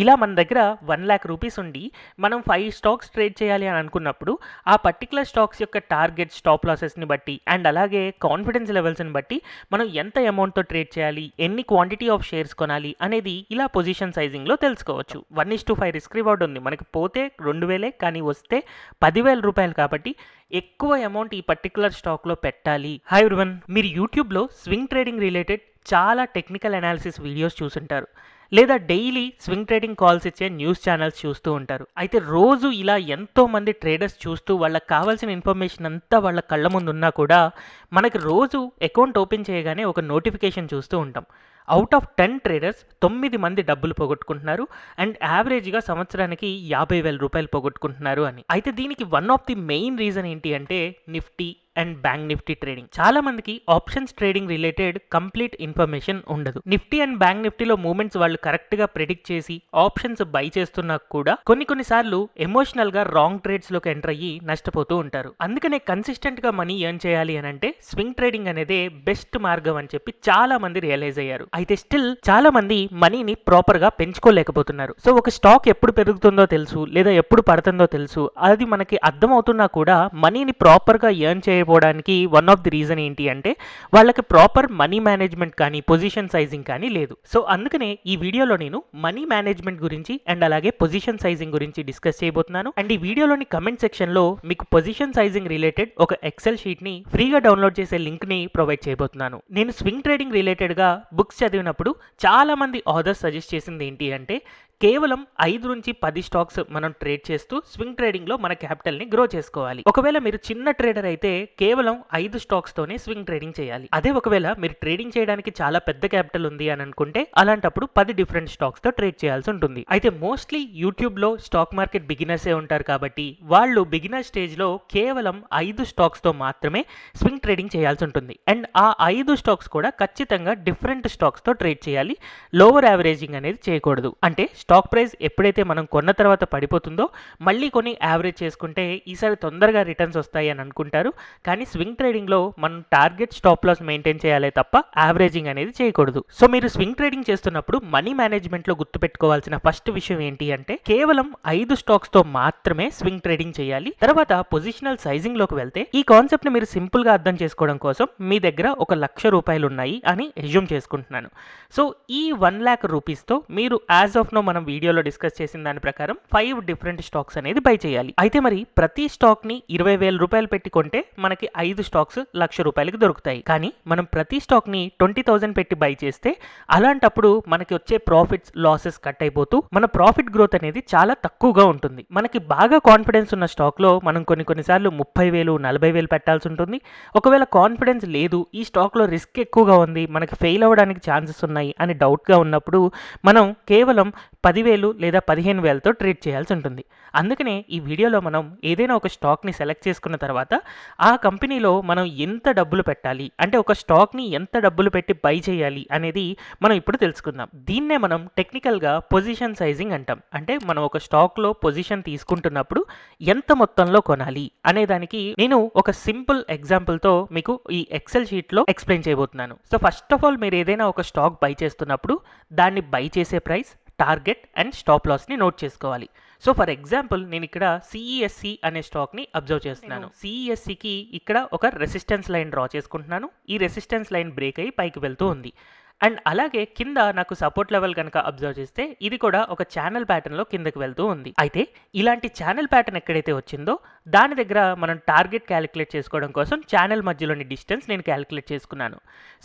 ఇలా మన దగ్గర 1,00,000 రూపీస్ ఉండి మనం 5 స్టాక్స్ ట్రేడ్ చేయాలి అని అనుకున్నప్పుడు ఆ పర్టికులర్ స్టాక్స్ యొక్క టార్గెట్ స్టాప్ లాసెస్ని బట్టి అండ్ అలాగే కాన్ఫిడెన్స్ లెవెల్స్ని బట్టి మనం ఎంత అమౌంట్తో ట్రేడ్ చేయాలి, ఎన్ని క్వాంటిటీ ఆఫ్ షేర్స్ కొనాలి అనేది ఇలా పొజిషన్ సైజింగ్లో తెలుసుకోవచ్చు. 1:5 రిస్క్ రివార్డ్ ఉంది. మనకి పోతే 2,000 కానీ వస్తే 10,000 రూపాయలు కాబట్టి ఎక్కువ అమౌంట్ ఈ పర్టికులర్ స్టాక్లో పెట్టాలి. హాయ్ ఎవ్రీవన్, మీరు యూట్యూబ్లో స్వింగ్ ట్రేడింగ్ రిలేటెడ్ చాలా టెక్నికల్ అనాలిసిస్ వీడియోస్ చూసుంటారు, లేదా డైలీ స్వింగ్ ట్రేడింగ్ కాల్స్ ఇచ్చే న్యూస్ ఛానల్స్ చూస్తూ ఉంటారు. అయితే రోజు ఇలా ఎంతోమంది ట్రేడర్స్ చూస్తూ వాళ్ళకి కావాల్సిన ఇన్ఫర్మేషన్ అంతా వాళ్ళ కళ్ళ ముందు ఉన్నా కూడా మనకి రోజు అకౌంట్ ఓపెన్ చేయగానే ఒక నోటిఫికేషన్ చూస్తూ ఉంటాం. అవుట్ ఆఫ్ 10 ట్రేడర్స్ 9 మంది డబ్బులు పోగొట్టుకుంటున్నారు అండ్ యావరేజ్గా సంవత్సరానికి 50,000 రూపాయలు పోగొట్టుకుంటున్నారు అని. అయితే దీనికి one of the main reason ఏంటి అంటే Nifty and bank Nifty trading. చాలా మందికి options trading related complete information ఉండదు. నిఫ్టీ అండ్ బ్యాంక్ నిఫ్టీలో మూవ్మెంట్స్ వాళ్ళు కరెక్ట్గా ప్రిడిక్ట్ చేసి ఆప్షన్స్ బై చేస్తున్నా కూడా కొన్నిసార్లు ఎమోషనల్గా రాంగ్ ట్రేడ్స్లోకి ఎంటర్ అయ్యి నష్టపోతూ ఉంటారు. అందుకనే కన్సిస్టెంట్గా మనీ ఎర్న్ చేయాలి అని అంటే స్వింగ్ ట్రేడింగ్ అనేదే బెస్ట్ మార్గం అని చెప్పి చాలా మంది రియలైజ్ అయ్యారు. అయితే స్టిల్ చాలా మంది మనీని ప్రాపర్గా పెంచుకోలేకపోతున్నారు. సో ఒక స్టాక్ ఎప్పుడు పెరుగుతుందో తెలుసు, లేదా ఎప్పుడు పడుతుందో తెలుసు, అది మనకి అర్థమవుతున్నా కూడా మనీని ప్రాపర్గా ఎర్న్ చేయకపోవడానికి వన్ ఆఫ్ ది రీజన్ ఏంటి అంటే వాళ్ళకి ప్రాపర్ మనీ మేనేజ్మెంట్ కానీ పొజిషన్ సైజింగ్ కానీ లేదు. సో అందుకనే ఈ వీడియోలో నేను మనీ మేనేజ్మెంట్ గురించి అండ్ అలాగే పొజిషన్ సైజింగ్ గురించి డిస్కస్ చేయబోతున్నాను. అండ్ ఈ వీడియోలోని కమెంట్ సెక్షన్లో మీకు పొజిషన్ సైజింగ్ రిలేటెడ్ ఒక ఎక్సెల్ షీట్ని ఫ్రీగా డౌన్లోడ్ చేసే లింక్ని ప్రొవైడ్ చేయబోతున్నాను. నేను స్వింగ్ ట్రేడింగ్ రిలేటెడ్గా బుక్స్ చదివినప్పుడు చాలా మంది ఆథర్స్ సజెస్ట్ చేసింది ఏంటి అంటే కేవలం 5 నుంచి 10 స్టాక్స్ మనం ట్రేడ్ చేస్తూ స్వింగ్ ట్రేడింగ్లో మన క్యాపిటల్ని గ్రో చేసుకోవాలి. ఒకవేళ మీరు చిన్న ట్రేడర్ అయితే కేవలం 5 స్టాక్స్తోనే స్వింగ్ ట్రేడింగ్ చేయాలి. అదే ఒకవేళ మీరు ట్రేడింగ్ చేయడానికి చాలా పెద్ద క్యాపిటల్ ఉంది అని అనుకుంటే అలాంటప్పుడు 10 డిఫరెంట్ స్టాక్స్తో ట్రేడ్ చేయాల్సి ఉంటుంది. అయితే మోస్ట్లీ యూట్యూబ్లో స్టాక్ మార్కెట్ బిగినర్సే ఉంటారు కాబట్టి వాళ్ళు బిగినర్ స్టేజ్లో కేవలం 5 స్టాక్స్తో మాత్రమే స్వింగ్ ట్రేడింగ్ చేయాల్సి ఉంటుంది. అండ్ ఆ 5 స్టాక్స్ కూడా ఖచ్చితంగా డిఫరెంట్ స్టాక్స్తో ట్రేడ్ చేయాలి. లోవర్ యావరేజింగ్ అనేది చేయకూడదు. అంటే స్టాక్ ప్రైస్ ఎప్పుడైతే మనం కొన్న తర్వాత పడిపోతుందో మళ్ళీ కొని యావరేజ్ చేసుకుంటే ఈసారి తొందరగా రిటర్న్స్ వస్తాయి అని అనుకుంటారు. కానీ స్వింగ్ ట్రేడింగ్లో మనం టార్గెట్ స్టాప్ లాస్ మెయింటైన్ చేయాలి తప్ప యావరేజింగ్ అనేది చేయకూడదు. సో మీరు స్వింగ్ ట్రేడింగ్ చేస్తున్నప్పుడు మనీ మేనేజ్మెంట్లో గుర్తుపెట్టుకోవాల్సిన ఫస్ట్ విషయం ఏంటి అంటే కేవలం 5 స్టాక్స్తో మాత్రమే స్వింగ్ ట్రేడింగ్ చేయాలి. తర్వాత పొజిషనల్ సైజింగ్లోకి వెళ్తే ఈ కాన్సెప్ట్ని మీరు సింపుల్గా అర్థం చేసుకోవడం కోసం మీ దగ్గర 1,00,000 రూపాయలు ఉన్నాయి అని ఎజ్యూమ్ చేసుకుంటున్నాను. సో ఈ 1,00,000 రూపీస్తో మీరు యాజ్ ఆఫ్ నో మనం వీడియోలో డిస్కస్ చేసిన దాని ప్రకారం 5 డిఫరెంట్ స్టాక్స్ అనేది బై చేయాలి. అయితే మరి ప్రతి స్టాక్ ని 20,000 రూపాయలు పెట్టి కొంటే మనకి 5 స్టాక్స్ 1,00,000 రూపాయలకి దొరుకుతాయి. కానీ మనం ప్రతి స్టాక్ ని 20,000 పెట్టి బై చేస్తే అలాంటప్పుడు మనకి వచ్చే ప్రాఫిట్స్ లాసెస్ కట్ అయిపోతూ మన ప్రాఫిట్ గ్రోత్ అనేది చాలా తక్కువగా ఉంటుంది. మనకి బాగా కాన్ఫిడెన్స్ ఉన్న స్టాక్ లో మనం కొన్నిసార్లు 30,000 40,000 పెట్టాల్సి ఉంటుంది. ఒకవేళ కాన్ఫిడెన్స్ లేదు, ఈ స్టాక్ లో రిస్క్ ఎక్కువగా ఉంది, మనకి ఫెయిల్ అవ్వడానికి ఛాన్సెస్ ఉన్నాయి అని డౌట్ గా ఉన్నప్పుడు మనం కేవలం 10,000 లేదా 15,000తో ట్రేడ్ చేయాల్సి ఉంటుంది. అందుకనే ఈ వీడియోలో మనం ఏదైనా ఒక స్టాక్ని సెలెక్ట్ చేసుకున్న తర్వాత ఆ కంపెనీలో మనం ఎంత డబ్బులు పెట్టాలి, అంటే ఒక స్టాక్ని ఎంత డబ్బులు పెట్టి బై చేయాలి అనేది మనం ఇప్పుడు తెలుసుకుందాం. దీన్నే మనం టెక్నికల్గా పొజిషన్ సైజింగ్ అంటాం. అంటే మనం ఒక స్టాక్లో పొజిషన్ తీసుకుంటున్నప్పుడు ఎంత మొత్తంలో కొనాలి అనే దానికి నేను ఒక సింపుల్ ఎగ్జాంపుల్తో మీకు ఈ ఎక్సెల్ షీట్లో ఎక్స్ప్లెయిన్ చేయబోతున్నాను. సో ఫస్ట్ ఆఫ్ ఆల్ మీరు ఏదైనా ఒక స్టాక్ బై చేస్తున్నప్పుడు దాన్ని బై చేసే ప్రైస్, టార్గెట్ అండ్ స్టాప్ లాస్ని నోట్ చేసుకోవాలి. సో ఫర్ ఎగ్జాంపుల్ నేను ఇక్కడ సిఈఎస్సి అనే స్టాక్ని అబ్జర్వ్ చేస్తున్నాను. సిఈఎస్సికి ఇక్కడ ఒక రెసిస్టెన్స్ లైన్ డ్రా చేసుకుంటున్నాను. ఈ రెసిస్టెన్స్ లైన్ బ్రేక్ అయ్యి పైకి వెళ్తూ ఉంది. అండ్ అలాగే కింద నాకు సపోర్ట్ లెవెల్ కనుక అబ్జర్వ్ చేస్తే ఇది కూడా ఒక ఛానల్ ప్యాటర్న్లో కిందకి వెళ్తూ ఉంది. అయితే ఇలాంటి ఛానల్ ప్యాటర్న్ ఎక్కడైతే వచ్చిందో దాని దగ్గర మనం టార్గెట్ క్యాలిక్యులేట్ చేసుకోవడం కోసం ఛానల్ మధ్యలోని డిస్టెన్స్ నేను క్యాలిక్యులేట్ చేసుకున్నాను.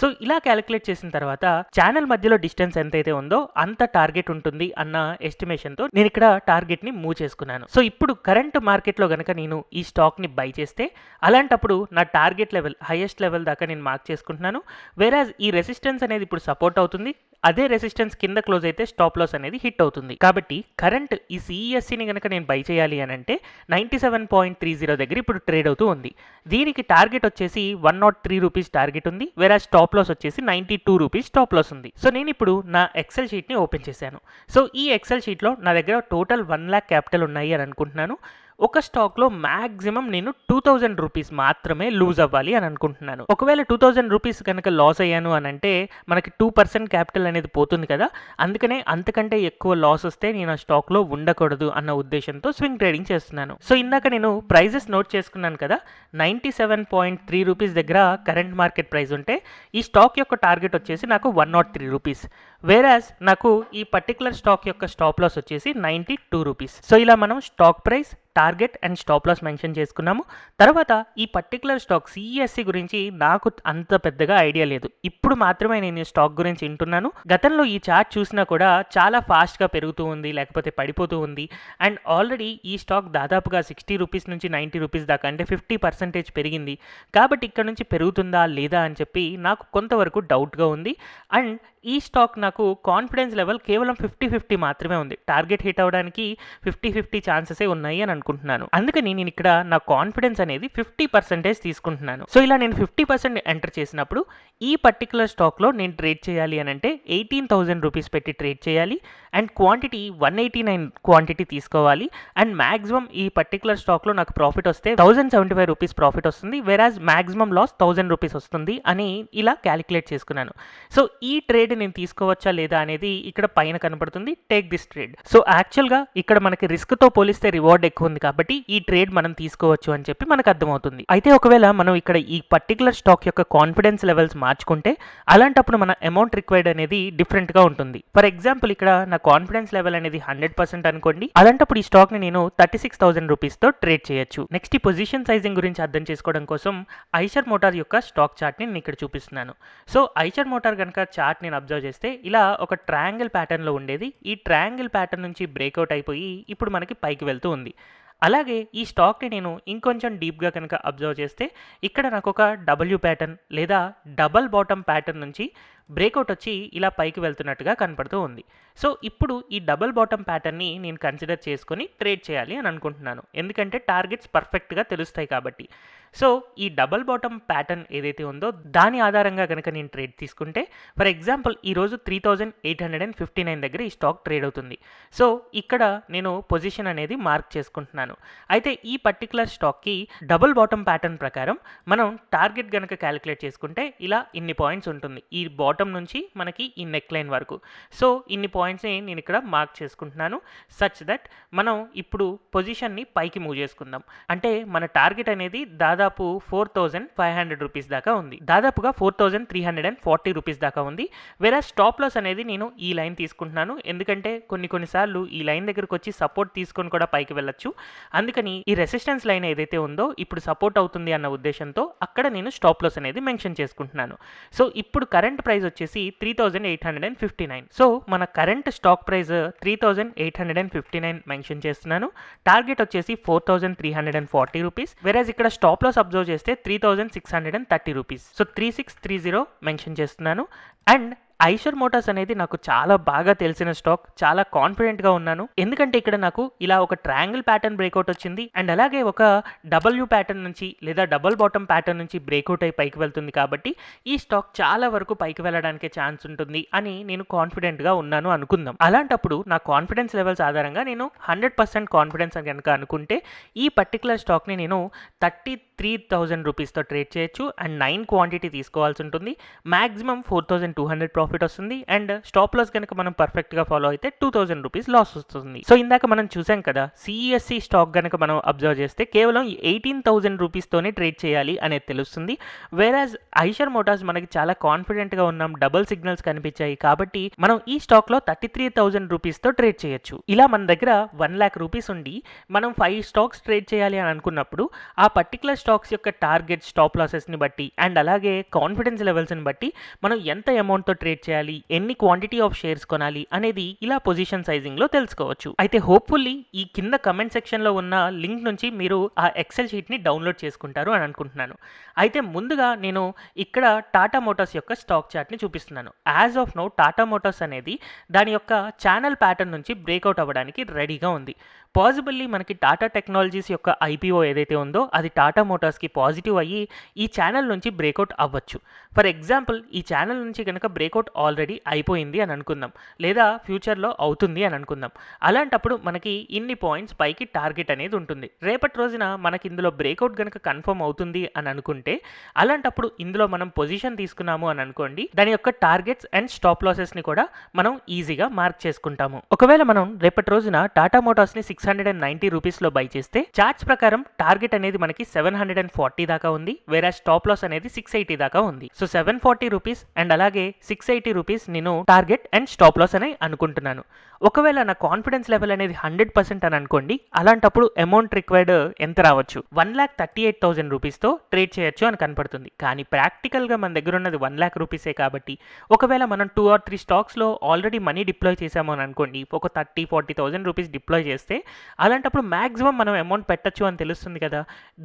సో ఇలా క్యాలిక్యులేట్ చేసిన తర్వాత ఛానల్ మధ్యలో డిస్టెన్స్ ఎంతైతే ఉందో అంత టార్గెట్ ఉంటుంది అన్న ఎస్టిమేషన్తో నేను ఇక్కడ టార్గెట్ని మూవ్ చేసుకున్నాను. సో ఇప్పుడు కరెంట్ మార్కెట్లో కనుక నేను ఈ స్టాక్ని బై చేస్తే అలాంటప్పుడు నా టార్గెట్ లెవెల్ హైయెస్ట్ లెవెల్ దాకా నేను మార్క్ చేసుకుంటున్నాను. వేరాజ్ ఈ రెసిస్టెన్స్ అనేది ఇప్పుడు సపోర్ట్ అవుతుంది, అదే రెసిస్టెన్స్ కింద క్లోజ్ అయితే స్టాప్ లాస్ అనేది హిట్ అవుతుంది. కాబట్టి కరెంట్ ఈ సిఈఎస్సిని కనుక నేను బై చేయాలి అని అంటే 97.30 దగ్గర ఇప్పుడు ట్రేడ్ అవుతూ ఉంది. దీనికి టార్గెట్ వచ్చేసి 103 రూపీస్ టార్గెట్ ఉంది, వేరే స్టాప్ లాస్ వచ్చేసి 92 రూపీస్ స్టాప్ లాస్ ఉంది. సో నేను ఇప్పుడు నా ఎక్సెల్ షీట్ని ఓపెన్ చేశాను. సో ఈ ఎక్సెల్ షీట్లో నా దగ్గర టోటల్ 1,00,000 క్యాపిటల్ ఉన్నాయి అని అనుకుంటున్నాను. ఒక స్టాక్‌లో మాక్సిమం నేను 2000 రూపీస్ మాత్రమే లూజ్ అవ్వాలి అని అనుకుంటున్నాను. ఒకవేళ 2000 రూపీస్ గనక లాస్ అయ్యాను అనంటే మనకి 2% క్యాపిటల్ అనేది పోతుంది కదా! అందుకనే అంతకంటే ఎక్కువ లాస్ వస్తే నేను ఆ స్టాక్‌లో ఉండకూడదు అన్న ఉద్దేశ్యంతో స్వింగ్ ట్రేడింగ్ చేస్తున్నాను. సో, ఇందాక నేను ప్రైజెస్ నోట్ చేసుకున్నాను కదా! 97.3 రూపీస్ దగ్గర కరెంట్ మార్కెట్ ప్రైస్ ఉంటే ఈ స్టాక్ యొక్క టార్గెట్ వచ్చేసి నాకు 103 రూపీస్. వేరాజ్ నాకు ఈ పర్టిక్యులర్ స్టాక్ యొక్క స్టాప్ లాస్ వచ్చేసి 92 రూపీస్. సో, ఇలా మనం stock price, target and stop loss mention చేసుకున్నాము. తర్వాత ఈ పర్టిక్యులర్ స్టాక్ సిఈఎస్సి గురించి నాకు అంత పెద్దగా ఐడియా లేదు. ఇప్పుడు మాత్రమే నేను ఈ స్టాక్ గురించి వింటున్నాను. గతంలో ఈ చార్ట్ చూసినా కూడా చాలా ఫాస్ట్గా పెరుగుతూ ఉంది, లేకపోతే పడిపోతూ ఉంది. అండ్ ఆల్రెడీ ఈ స్టాక్ దాదాపుగా 60 రూపీస్ నుంచి 90 రూపీస్ దాకా అంటే 50% పెరిగింది. కాబట్టి ఇక్కడ నుంచి పెరుగుతుందా లేదా అని చెప్పి నాకు కొంతవరకు డౌట్గా ఉంది. అండ్ ఈ స్టాక్ నాకు కాన్ఫిడెన్స్ లెవెల్ కేవలం 50-50 మాత్రమే ఉంది. టార్గెట్ హిట్ అవ్వడానికి 50-50 ఛాన్సెసే ఉన్నాయి అని అనుకుంటున్నాను. అందుకని నేను ఇక్కడ నా కాన్ఫిడెన్స్ అనేది 50% తీసుకుంటున్నాను. సో, ఇలా నేను 50% ఎంటర్ చేసినప్పుడు ఈ పర్టికులర్ స్టాక్లో నేను ట్రేడ్ చేయాలి అని అంటే 18,000 రూపీస్ పెట్టి ట్రేడ్ చేయాలి. అండ్ క్వాంటిటీ 189 క్వాంటిటీ తీసుకోవాలి. అండ్ మ్యాక్సిమం ఈ పర్టికులర్ స్టాక్లో నాకు ప్రాఫిట్ వస్తే 1075 రూపీస్ ప్రాఫిట్ వస్తుంది. వేరాజ్ మ్యాక్సిమం లాస్ 1000 రూపీస్ వస్తుంది అని ఇలా క్యాలిక్యులేట్ చేసుకున్నాను. సో, ఈ ట్రేడ్ నేను తీసుకోవచ్చా లేదా అనేది ఇక్కడ పైన కనపడుతుంది, టేక్ దిస్ ట్రేడ్. సో, యాక్చువల్గా ఇక్కడ మనకి రిస్క్తో పోలిస్తే రివార్డ్ ఎక్కువ ఉంది కాబట్టి ఈ ట్రేడ్ మనం తీసుకోవచ్చు అని చెప్పి మనకు అర్థమవుతుంది. అయితే ఒకవేళ మనం ఇక్కడ ఈ పర్టికులర్ స్టాక్ యొక్క కాన్ఫిడెన్స్ లెవెల్స్ మార్చుకుంటే అలాంటప్పుడు మన అమౌంట్ రిక్వైర్డ్ అనేది డిఫరెంట్గా ఉంటుంది. ఫర్ ఎగ్జాంపుల్ ఇక్కడ నా కాన్ఫిడెన్స్ లెవెల్ అనేది 100% అనుకోండి. అలాంటప్పుడు ఈ స్టాక్ని నేను 36,000 రూపీస్తో ట్రేడ్ చేయొచ్చు. నెక్స్ట్ ఈ పొజిషన్ సైజింగ్ గురించి అర్థం చేసుకోవడం కోసం ఐషర్ మోటార్ యొక్క స్టాక్ చార్ట్ని నేను ఇక్కడ చూపిస్తున్నాను. సో, ఐషర్ మోటార్ కనుక చార్ట్ నేను అబ్జర్వ్ చేస్తే ఇలా ఒక ట్రయాంగిల్ ప్యాటర్న్లో ఉండేది. ఈ ట్రయాంగిల్ ప్యాటర్న్ నుంచి బ్రేక్అవుట్ అయిపోయి ఇప్పుడు మనకి పైకి వెళ్తూ ఉంది. అలాగే ఈ స్టాక్ని నేను ఇంకొంచెం డీప్గా కనుక అబ్జర్వ్ చేస్తే ఇక్కడ నాకు ఒక డబ్ల్యూ ప్యాటర్న్ లేదా డబల్ బాటమ్ ప్యాటర్న్ నుంచి బ్రేక్అవుట్ వచ్చి ఇలా పైకి వెళ్తున్నట్టుగా కనపడుతూ ఉంది. సో, ఇప్పుడు ఈ డబల్ బాటమ్ ప్యాటర్న్ని నేను కన్సిడర్ చేసుకొని ట్రేడ్ చేయాలి అని అనుకుంటున్నాను. ఎందుకంటే టార్గెట్స్ పర్ఫెక్ట్గా తెలుస్తాయి కాబట్టి. సో, ఈ డబల్ బాటమ్ ప్యాటర్న్ ఏదైతే ఉందో దాని ఆధారంగా కనుక నేను ట్రేడ్ తీసుకుంటే ఫర్ ఎగ్జాంపుల్ ఈరోజు 3859 దగ్గర ఈ స్టాక్ ట్రేడ్ అవుతుంది. సో, ఇక్కడ నేను పొజిషన్ అనేది మార్క్ చేసుకుంటున్నాను. అయితే ఈ పర్టికులర్ స్టాక్కి డబుల్ బాటమ్ ప్యాటర్న్ ప్రకారం మనం టార్గెట్ కనుక క్యాలిక్యులేట్ చేసుకుంటే ఇలా ఇన్ని పాయింట్స్ ఉంటుంది. ఈ బాటమ్ నుంచి మనకి ఈ నెక్ లైన్ వరకు. సో, ఇన్ని పాయింట్స్ని నేను ఇక్కడ మార్క్ చేసుకుంటున్నాను. సచ్ దట్ మనం ఇప్పుడు పొజిషన్ని పైకి మూవ్ చేసుకుందాం. అంటే మన టార్గెట్ అనేది దాదాపు 4,500 రూపీస్ దాకా ఉంది. దాదాపుగా 4,340 రూపీస్ దాకా ఉంది. వేరే స్టాప్ లాస్ అనేది నేను ఈ లైన్ తీసుకుంటున్నాను. ఎందుకంటే కొన్నిసార్లు ఈ లైన్ దగ్గరకు వచ్చి సపోర్ట్ తీసుకొని కూడా పైకి వెళ్ళొచ్చు. అందుకని ఈ రెసిస్టెన్స్ లైన్ ఏదైతే ఉందో ఇప్పుడు సపోర్ట్ అవుతుంది అన్న ఉద్దేశంతో అక్కడ నేను స్టాప్ లాస్ అనేది మెన్షన్ చేసుకుంటున్నాను. సో, ఇప్పుడు కరెంట్ ప్రైస్ వచ్చేసి 3,859. సో, మన కరెంట్ స్టాక్ ప్రైస్ 3,859 మెన్షన్ చేస్తున్నాను. టార్గెట్ వచ్చేసి 4,340 రూపీస్. వేరేజ్ ఇక్కడ స్టాప్ లాస్ అబ్జర్వ్ చేస్తే 3,630 రూపీస్. సో, 3630 మెన్షన్ చేస్తున్నాను. అండ్ ఐషర్ మోటార్స్ అనేది నాకు చాలా బాగా తెలిసిన స్టాక్. చాలా కాన్ఫిడెంట్గా ఉన్నాను. ఎందుకంటే ఇక్కడ నాకు ఇలా ఒక ట్రయాంగిల్ ప్యాటర్న్ బ్రేక్అవుట్ వచ్చింది. అండ్ అలాగే ఒక డబ్ల్యూ ప్యాటర్న్ నుంచి లేదా డబుల్ బాటమ్ ప్యాటర్న్ నుంచి బ్రేక్అవుట్ అయి పైకి వెళ్తుంది కాబట్టి ఈ స్టాక్ చాలా వరకు పైకి వెళ్ళడానికి ఛాన్స్ ఉంటుంది అని నేను కాన్ఫిడెంట్గా ఉన్నాను అనుకుందాం. అలాంటప్పుడు నా కాన్ఫిడెన్స్ లెవెల్స్ ఆధారంగా నేను 100% కాన్ఫిడెన్స్ అని కనుక అనుకుంటే ఈ పర్టికులర్ స్టాక్ని నేను 33,000 రూపీస్తో ట్రేడ్ చేయొచ్చు. అండ్ 9 క్వాంటిటీ తీసుకోవాల్సి ఉంటుంది. మ్యాక్సిమం 4,200 ప్రాఫిట్ వస్తుంది. అండ్ స్టాప్ లాస్ కనుక మనం పర్ఫెక్ట్గా ఫాలో అయితే 2,000 రూపీస్ లాస్ వస్తుంది. సో, ఇందాక మనం చూసాం కదా సిఈఎస్సి స్టాక్ కనుక మనం అబ్జర్వ్ చేస్తే కేవలం 18,000 రూపీస్తోనే ట్రేడ్ చేయాలి అనేది తెలుస్తుంది. వేరాజ్ ఐషర్ మోటార్స్ మనకి చాలా కాన్ఫిడెంట్గా ఉన్నాం, డబుల్ సిగ్నల్స్ కనిపించాయి కాబట్టి మనం ఈ స్టాక్లో 33,000 రూపీస్తో ట్రేడ్ చేయొచ్చు. ఇలా మన దగ్గర 1 lakh రూపీస్ ఉండి మనం 5 స్టాక్స్ ట్రేడ్ చేయాలి అని అనుకున్నప్పుడు ఆ పర్టికులర్ స్టాక్స్ యొక్క టార్గెట్, స్టాప్ లాసెస్ని బట్టి అండ్ అలాగే కాన్ఫిడెన్స్ లెవెల్స్ని బట్టి మనం ఎంత అమౌంట్తో ట్రేడ్ చేయాలి, ఎన్ని క్వాంటిటీ ఆఫ్ షేర్స్ కొనాలి అనేది ఇలా పొజిషన్ సైజింగ్లో తెలుసుకోవచ్చు. అయితే హోప్ఫుల్లీ ఈ కింద కమెంట్ సెక్షన్లో ఉన్న లింక్ నుంచి మీరు ఆ ఎక్సెల్ షీట్ని డౌన్లోడ్ చేసుకుంటారు అని అనుకుంటున్నాను. అయితే ముందుగా నేను ఇక్కడ టాటా మోటార్స్ యొక్క స్టాక్ చార్ట్ని చూపిస్తున్నాను. As of now Tata Motors అనేది దాని యొక్క ఛానల్ ప్యాటర్న్ నుంచి బ్రేక్అవుట్ అవ్వడానికి రెడీగా ఉంది. పాసిబుల్లీ మనకి టాటా టెక్నాలజీస్ యొక్క ఐపీఓ ఏదైతే ఉందో అది టాటా మోటార్స్కి పాజిటివ్ అయ్యి ఈ ఛానల్ నుంచి బ్రేక్అవుట్ అవ్వచ్చు. ఫర్ ఎగ్జాంపుల్ ఈ ఛానల్ నుంచి కనుక బ్రేక్అవుట్ ఆల్రెడీ అయిపోయింది అని అనుకుందాం, లేదా ఫ్యూచర్లో అవుతుంది అని అనుకుందాం. అలాంటప్పుడు మనకి ఇన్ని పాయింట్స్ పైకి టార్గెట్ అనేది ఉంటుంది. రేపటి రోజున మనకి ఇందులో బ్రేక్అవుట్ కనుక కన్ఫర్మ్ అవుతుంది అని అనుకుంటే అలాంటప్పుడు ఇందులో మనం పొజిషన్ తీసుకున్నాము అని అనుకోండి, దాని యొక్క టార్గెట్స్ అండ్ స్టాప్ లాసెస్ని కూడా మనం ఈజీగా మార్క్ చేసుకుంటాము. ఒకవేళ మనం రేపటి రోజున టాటా మోటార్స్ని 690 రూపీస్లో బై చేస్తే చార్ట్స్ ప్రకారం టార్గెట్ అనేది మనకి 740 దాకా ఉంది, వేరే స్టాప్ లాస్ అనేది 680 దాకా ఉంది. సో 740 రూపీస్ అండ్ అలాగే 680 రూపీస్ నేను టార్గెట్ అండ్ స్టాప్ లాస్ అని అనుకుంటున్నాను. ఒకవేళ నా కాన్ఫిడెన్స్ లెవెల్ అనేది 100% అని అనుకోండి, అలాంటప్పుడు అమౌంట్ రిక్వైర్డ్ ఎంత రావచ్చు, 1,38,000 రూపీస్తో ట్రేడ్ చేయొచ్చు అని కనపడుతుంది. కానీ ప్రాక్టికల్గా మన దగ్గర ఉన్నది 1 lakh రూపీసే కాబట్టి ఒకవేళ మనం 2 or 3 స్టాక్స్లో ఆల్రెడీ మనీ డిప్లాయ్ చేసాము అని అనుకోండి, ఒక 30,000-40,000 రూపీస్ డిప్లాయ్ చేస్తే అలాంటప్పుడు మ్యాక్సిమం మనం అమౌంట్ పెట్టచ్చు అని తెలుస్తుంది కదా.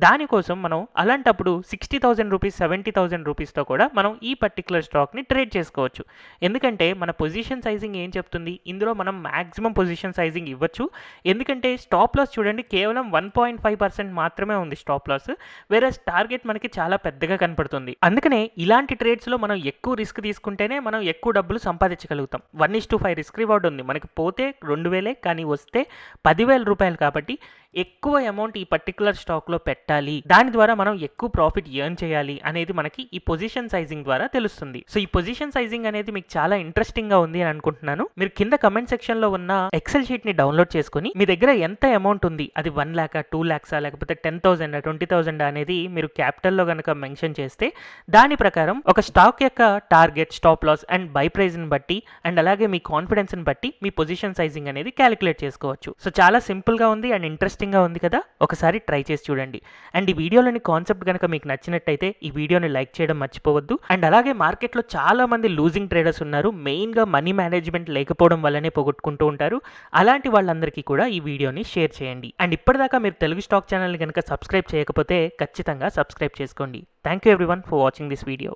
దానికోసం మనం అలాంటప్పుడు 60,000 రూపీస్ 70,000 రూపీస్తో కూడా మనం ఈ పర్టికులర్ స్టాక్ని ట్రేడ్ చేసుకోవచ్చు. ఎందుకంటే మన పొజిషన్ సైజింగ్ ఏం చెప్తుంది, ఇందులో మనం మ్యాక్సిమం పొజిషన్ సైజింగ్ ఇవ్వచ్చు. ఎందుకంటే స్టాప్ లాస్ చూడండి కేవలం 1.5% మాత్రమే ఉంది స్టాప్ లాస్, వేరే టార్గెట్ మనకి చాలా పెద్దగా కనపడుతుంది. అందుకనే ఇలాంటి ట్రేడ్స్లో మనం ఎక్కువ రిస్క్ తీసుకుంటేనే మనం ఎక్కువ డబ్బులు సంపాదించగలుగుతాం. 1:5 రిస్క్ రివార్డ్ ఉంది. మనకి పోతే 2,000 కానీ వస్తే 10,000 రూపాయలు కాబట్టి ఎక్కువ అమౌంట్ ఈ పర్టికులర్ స్టాక్లో పెట్టాలి, దాని ద్వారా మనం ఎక్కువ ప్రాఫిట్ ఎర్న్ చేయాలి అనేది మనకి ఈ పొజిషన్ సైజింగ్ ద్వారా తెలుస్తుంది. సో ఈ పొజిషన్ సైజింగ్ అనేది మీకు చాలా ఇంట్రెస్టింగ్గా ఉంది అని అనుకుంటున్నాను. మీరు కింద కమెంట్ సెక్షన్లో ఉన్న ఎక్సెల్ షీట్ని డౌన్లోడ్ చేసుకుని మీ దగ్గర ఎంత అమౌంట్ ఉంది, అది 1 lakh 2 lakhs లేకపోతే 10,000 20,000 అనేది మీరు క్యాపిటల్లో కనుక మెన్షన్ చేస్తే దాని ప్రకారం ఒక స్టాక్ యొక్క target, stop loss and buy ప్రైస్ని బట్టి అండ్ అలాగే మీ కాన్ఫిడెన్స్ని బట్టి మీ పొజిషన్ సైజింగ్ అనేది క్యాలిక్యులేట్ చేసుకోవచ్చు. సో చాలా సింపుల్గా ఉంది అండ్ ఇంట్రెస్టింగ్గా ఉంది కదా, ఒకసారి ట్రై చేసి చూడండి. అండ్ ఈ వీడియోలోని కాన్సెప్ట్ కనుక మీకు నచ్చినట్టయితే ఈ వీడియోని లైక్ చేయడం మర్చిపోవద్దు. అండ్ అలాగే మార్కెట్లో చాలా మంది లూజింగ్ ట్రేడర్స్ ఉన్నారు, మెయిన్గా మనీ మేనేజ్మెంట్ లేకపోవడం వల్లనే పోగొట్టుకుంటూ ఉంటారు. అలాంటి వాళ్ళందరికీ కూడా ఈ వీడియోని షేర్ చేయండి. అండ్ ఇప్పటిదాకా మీరు తెలుగు స్టాక్ ఛానల్ని కనుక సబ్స్క్రైబ్ చేయకపోతే ఖచ్చితంగా సబ్స్క్రైబ్ చేసుకోండి. Thank you everyone for watching this video.